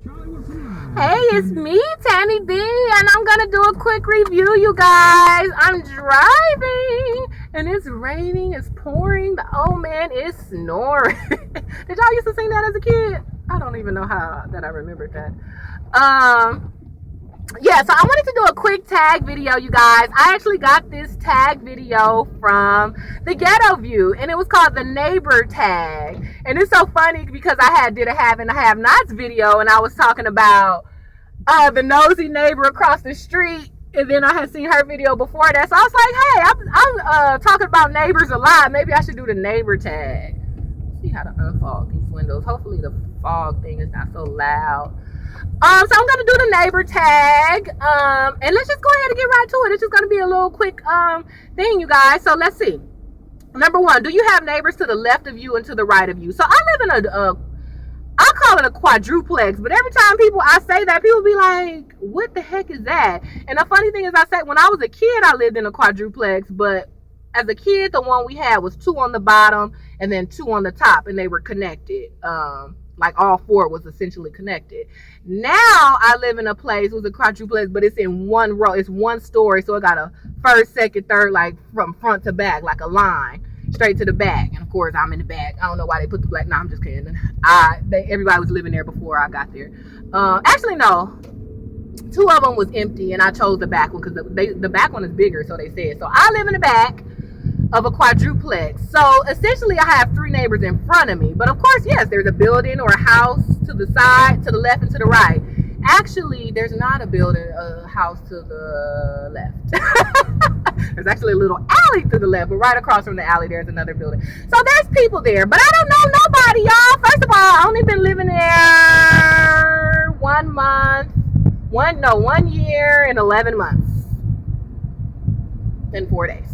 Hey, it's me, Tammy B, and I'm gonna do a quick review, you guys. I'm driving, and it's raining, it's pouring, the old man is snoring. Did y'all used to sing that as a kid? I don't even know how that I remembered that. Yeah, so I wanted to do a quick tag video, you guys. I actually got this tag video from the Ghetto View, and it was called the neighbor tag. And it's so funny because did a have and a have nots video, and I was talking about the nosy neighbor across the street, and then I had seen her video before that. So I was like, hey, I'm talking about neighbors a lot. Maybe I should do the neighbor tag. Let's see how to unfog these windows. Hopefully the fog thing is not so loud. So I'm gonna do the neighbor tag, and let's just go ahead and get right to it. It's just gonna be a little quick thing, you guys. So let's see. Number one, do you have neighbors to the left of you and to the right of you? So I live in I call it a quadruplex, but every time I say that, people be like, what the heck is that? And the funny thing is, I said when I was a kid, I lived in a quadruplex, but as a kid, the one we had was 2 on the bottom and then 2 on the top, and they were connected. Like all 4 was essentially connected. Now I live in a place, it was a quadruplex, but it's in one row. It's 1 story, so it got a first, second, third, like from front to back, like a line straight to the back. And of course, I'm in the back. I don't know why they put the black. No, I'm just kidding. Everybody was living there before I got there. Actually, no. 2 of them was empty, and I chose the back one because the back one is bigger, so they said. So I live in the back of a quadruplex. So essentially I have 3 neighbors in front of me. But of course, yes, there's a building or a house to the side, to the left, and to the right. Actually, there's not a house to the left. There's actually a little alley to the left, but right across from the alley there's another building. So there's people there, but I don't know nobody, y'all. First of all, I only been living there 1 month, 1 year and 11 months and 4 days.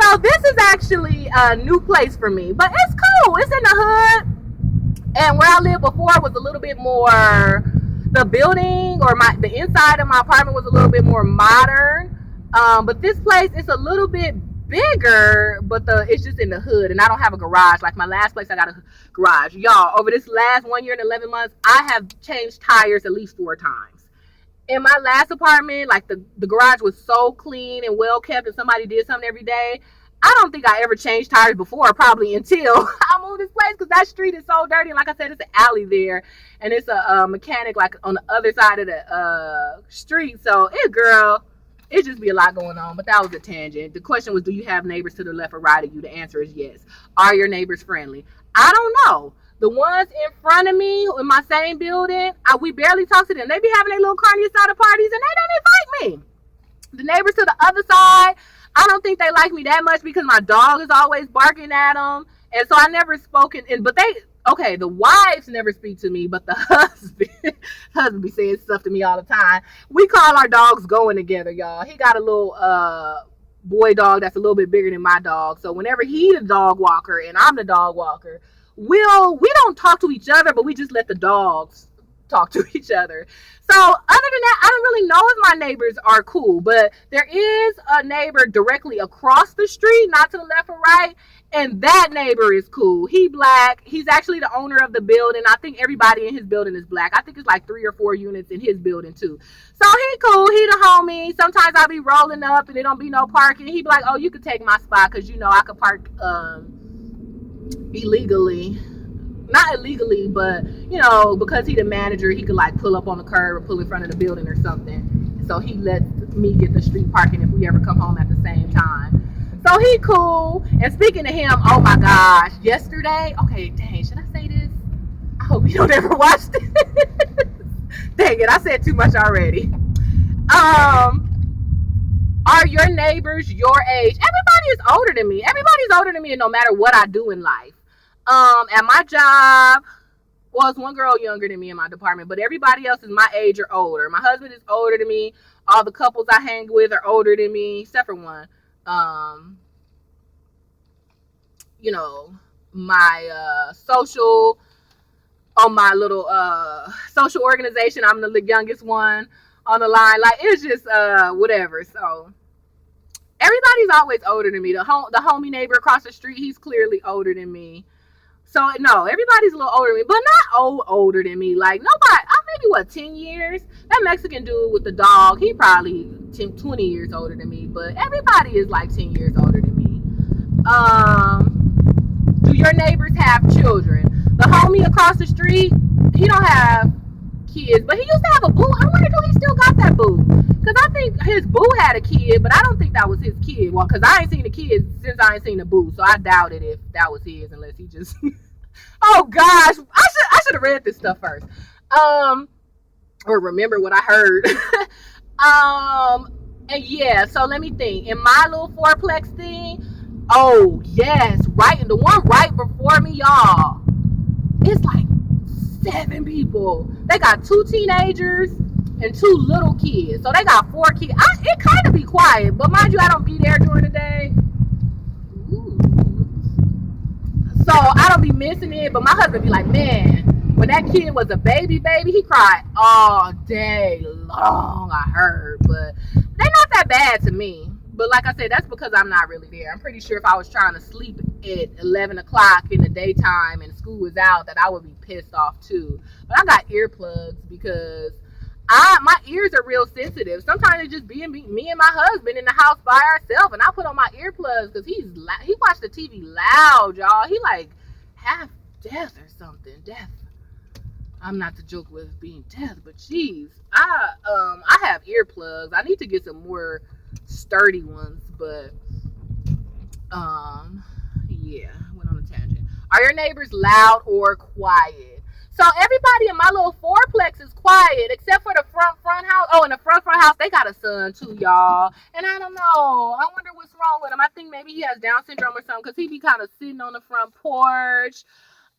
So this is actually a new place for me, but it's cool. It's in the hood, and where I lived before was a little bit more, the building or the inside of my apartment was a little bit more modern. But this place is a little bit bigger, but it's just in the hood, and I don't have a garage. Like my last place, I got a garage. Y'all, over this last 1 year and 11 months, I have changed tires at least 4 times. In my last apartment, like the garage was so clean and well kept, and somebody did something every day. I don't think I ever changed tires before, probably until I moved this place, because that street is so dirty. And like I said, it's an alley there, and it's a mechanic like on the other side of the street. So it just be a lot going on. But that was a tangent. The question was, do you have neighbors to the left or right of you? The answer is yes. Are your neighbors friendly? I don't know. The ones in front of me in my same building, we barely talk to them. They be having their little carne asada parties, and they don't invite me. The neighbors to the other side, I don't think they like me that much because my dog is always barking at them. And so I never spoken. But the wives never speak to me, but the husband be saying stuff to me all the time. We call our dogs going together, y'all. He got a little boy dog that's a little bit bigger than my dog. So whenever he's the dog walker and I'm the dog walker, we don't talk to each other, but we just let the dogs talk to each other. So other than that, I don't really know if my neighbors are cool, but there is a neighbor directly across the street, not to the left or right, and that neighbor is cool. He black. He's actually the owner of the building. I think everybody in his building is black. I think it's like 3 or 4 units in his building too. So he cool. He the homie. Sometimes I'll be rolling up and it don't be no parking. He be like, oh, you could take my spot because I could park illegally. Not illegally, but because he the manager, he could like pull up on the curb or pull in front of the building or something. So he lets me get the street parking if we ever come home at the same time. So he cool. And speaking of him, oh my gosh, yesterday, okay, dang, should I say this? I hope you don't ever watch this. Dang it, I said too much already. Are your neighbors your age? Everybody is older than me. Everybody's older than me, no matter what I do in life. At my job, it's one girl younger than me in my department, but everybody else is my age or older. My husband is older than me. All the couples I hang with are older than me, except for one. My my little social organization, I'm the youngest one on the line. Like, it's just whatever. So everybody's always older than me. The homie neighbor across the street, he's clearly older than me. So no, everybody's a little older than me, but not older than me. Like nobody, I'm maybe 10 years. That Mexican dude with the dog, he probably 10, 20 years older than me, but everybody is like 10 years older than me. Do your neighbors have children? The homie across the street, he don't have kids, but he used to have a boo. I wonder if he still got that boo. Because I think his boo had a kid, but I don't think that was his kid. Well, because I ain't seen the kid since I ain't seen the boo, so I doubted if that was his, unless he just. Oh gosh, I should have read this stuff first, or remember what I heard. And yeah, so let me think. In my little fourplex thing, oh yes, right, and the one right before me, y'all, it's like 7 people. They got 2 teenagers and 2 little kids. So they got 4 kids. It kind of be quiet, but mind you, I don't be there during the day. Ooh. So I don't be missing it, but my husband be like, man, when that kid was a baby, he cried all day long, I heard. But they're not that bad to me. But like I said, that's because I'm not really there. I'm pretty sure if I was trying to sleep at 11 o'clock in the daytime and school was out, that I would be pissed off too. But I got earplugs because my ears are real sensitive. Sometimes it just be me and my husband in the house by ourselves, and I put on my earplugs because he watched the TV loud, y'all. He like half deaf or something. Deaf. I'm not to joke with being deaf, but jeez, I have earplugs. I need to get some more sturdy ones, but yeah, went on a tangent. Are your neighbors loud or quiet? So everybody in my little fourplex is quiet except for the front house. Oh, in the front house they got a son too, y'all, and I don't know, I wonder what's wrong with him. I think maybe he has Down syndrome or something, because he be kind of sitting on the front porch,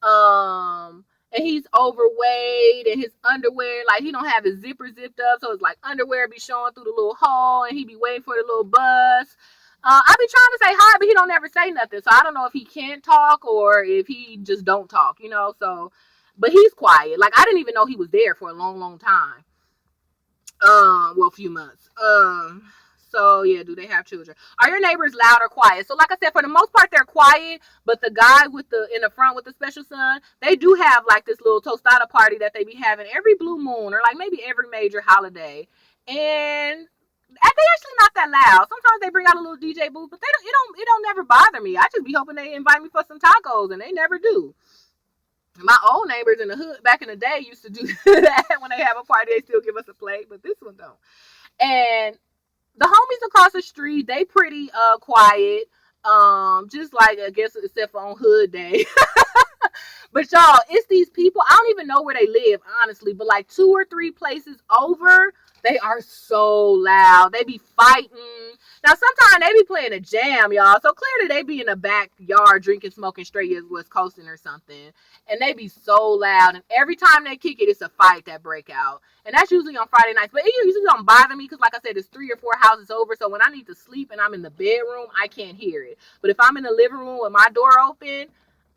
and he's overweight, and his underwear, like, he don't have his zipper zipped up, so it's like underwear be showing through the little hole, and he be waiting for the little bus. I be trying to say hi, but he don't never say nothing, so I don't know if he can't talk or if he just don't talk, so, but he's quiet. Like, I didn't even know he was there for a long time. Well, a few months. So yeah, do they have children? Are your neighbors loud or quiet? So like I said, for the most part, they're quiet, but the guy in the front with the special son, they do have like this little tostada party that they be having every blue moon, or like maybe every major holiday. And they actually not that loud. Sometimes they bring out a little DJ booth, but it don't never bother me. I just be hoping they invite me for some tacos, and they never do. My old neighbors in the hood back in the day used to do that. When they have a party, they still give us a plate, but this one don't. And the homies across the street, they pretty quiet. Just like, I guess, except for on hood day. But y'all, it's these people, I don't even know where they live, honestly, but like 2 or 3 places over, they are so loud. They be fighting. Now, sometimes they be playing a jam, y'all. So clearly they be in the backyard drinking, smoking straight as West Coasting or something. And they be so loud. And every time they kick it, it's a fight that break out. And that's usually on Friday nights. But it usually don't bother me because, like I said, it's 3 or 4 houses over. So when I need to sleep and I'm in the bedroom, I can't hear it. But if I'm in the living room with my door open,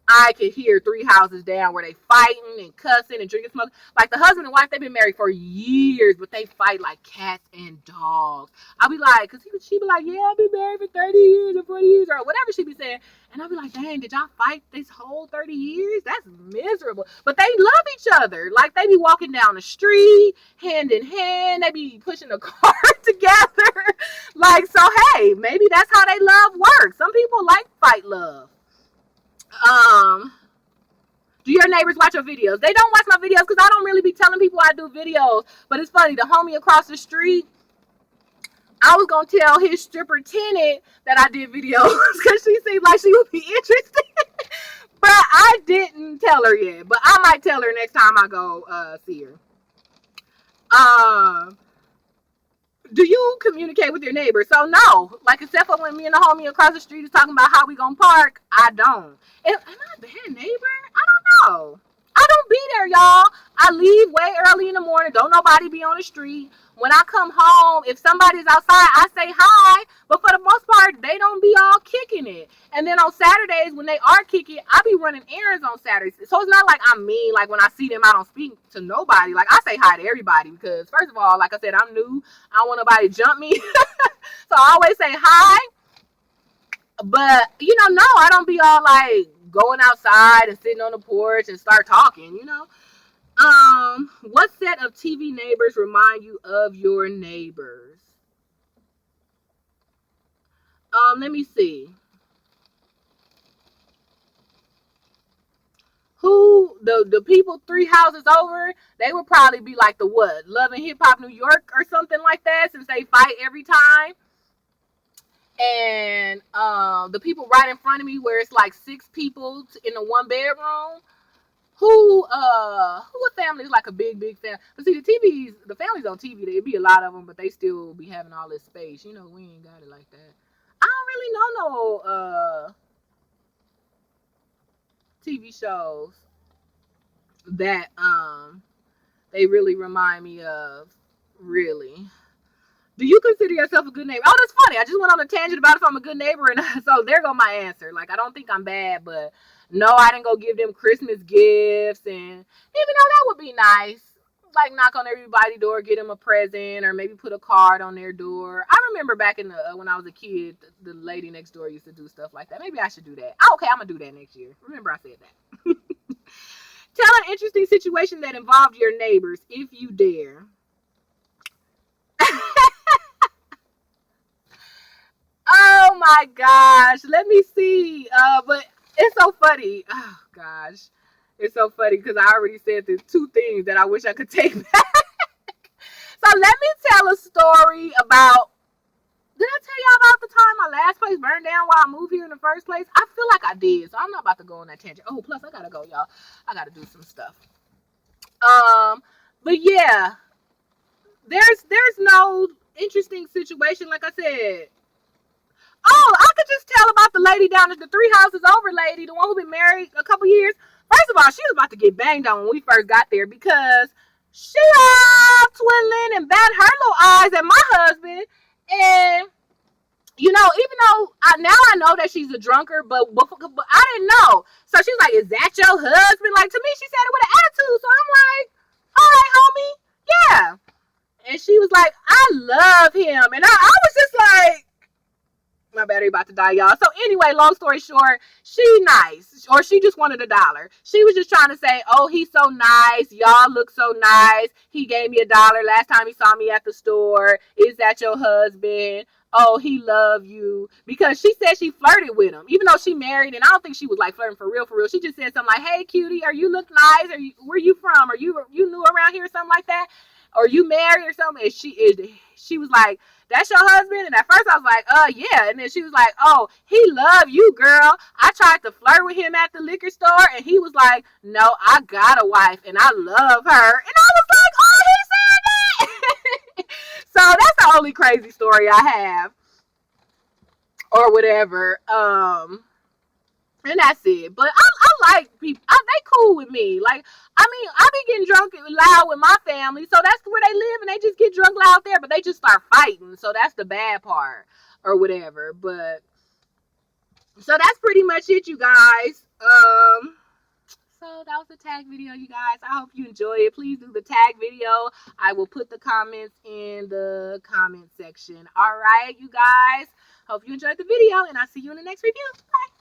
I could hear 3 houses down where they fighting and cussing and drinking, smoking. Like the husband and wife, they've been married for years, but they fight like cats and dogs. I'll be like, because she be like, yeah, I've been married for 30 years or 40 years or whatever she be saying. And I'll be like, dang, did y'all fight this whole 30 years? That's miserable. But they love each other. Like, they be walking down the street, hand in hand. They be pushing a car together. Like, so, hey, maybe that's how they love works. Some people like fight love. Do your neighbors watch your videos? They don't watch my videos because I don't really be telling people I do videos. But it's funny, the homie across the street, I was going to tell his stripper tenant that I did videos because she seemed like she would be interested. But I didn't tell her yet. But I might tell her next time I go see her. Do you communicate with your neighbors? So no, like, except for when me and the homie across the street is talking about how we gonna park, I don't. Am I a bad neighbor? I don't know. I don't be there, y'all. I leave way early in the morning. Don't nobody be on the street. When I come home, if somebody's outside, I say hi. But for the most part, they don't be all kicking it. And then on Saturdays, when they are kicking, I be running errands on Saturdays. So it's not like I'm mean. Like, when I see them, I don't speak to nobody. Like, I say hi to everybody because, first of all, like I said, I'm new. I don't want nobody to jump me. So I always say hi. But, no, I don't be all, like, going outside and sitting on the porch and start talking, you know. What set of TV neighbors remind you of your neighbors? Let me see. Who the people 3 houses over, they would probably be like the what? Love and Hip Hop New York or something like that, since they fight every time. And the people right in front of me, where it's like 6 people in a 1 bedroom. Who a family is like a big family. But see, the families on TV, there'd be a lot of them, but they still be having all this space. You know, we ain't got it like that. I don't really know no TV shows that they really remind me of. Really. Do you consider yourself a good neighbor? Oh, that's funny. I just went on a tangent about if I'm a good neighbor, and so there go my answer. Like, I don't think I'm bad, but no, I didn't go give them Christmas gifts, and even though that would be nice, like knock on everybody's door, get them a present, or maybe put a card on their door. I remember back in the when I was a kid, the lady next door used to do stuff like that. Maybe I should do that. Oh, okay, I'm gonna do that next year. Remember I said that. Tell an interesting situation that involved your neighbors, if you dare. Oh my gosh. Let me see. But it's so funny. Oh gosh. It's so funny because I already said the 2 things that I wish I could take back. So let me tell a story about. Did I tell y'all about the time my last place burned down while I moved here in the first place? I feel like I did, so I'm not about to go on that tangent. Oh, plus I gotta go, y'all. I gotta do some stuff. But yeah, there's no interesting situation, like I said. Oh, I could just tell about the lady down at the 3 houses over lady, the one who been married a couple years. First of all, she was about to get banged on when we first got there because she all twiddling and batting her little eyes at my husband. And, you know, even though now I know that she's a drunkard, but I didn't know. So she's like, is that your husband? Like, to me, she said it with an attitude. So I'm like, all right, homie. Yeah. And she was like, I love him. And I was just like, my battery about to die, y'all. So anyway, long story short, she nice, or she just wanted $1. She was just trying to say, oh, he's so nice. Y'all look so nice. He gave me $1 last time he saw me at the store. Is that your husband? Oh, he love you. Because she said she flirted with him, even though she married, and I don't think she was like flirting for real. She just said something like, hey, cutie, are you look nice? Where you from? Are you new around here or something like that? Or you married or something? And she was like, that's your husband? And at first I was like, yeah. And then she was like, oh, he love you, girl. I tried to flirt with him at the liquor store, and he was like, no, I got a wife, and I love her. And I was like, oh, he said that? So that's the only crazy story I have. Or whatever. And that's it. But I like people. They cool with me. Like, I mean, I be getting drunk and loud with my family, so that's where they live, and they just get drunk loud there, but they just start fighting, so that's the bad part, or whatever. But, so that's pretty much it, you guys. So that was the tag video, you guys. I hope you enjoy it. Please do the tag video. I will put the comments in the comment section. All right, you guys. Hope you enjoyed the video, and I'll see you in the next review. Bye.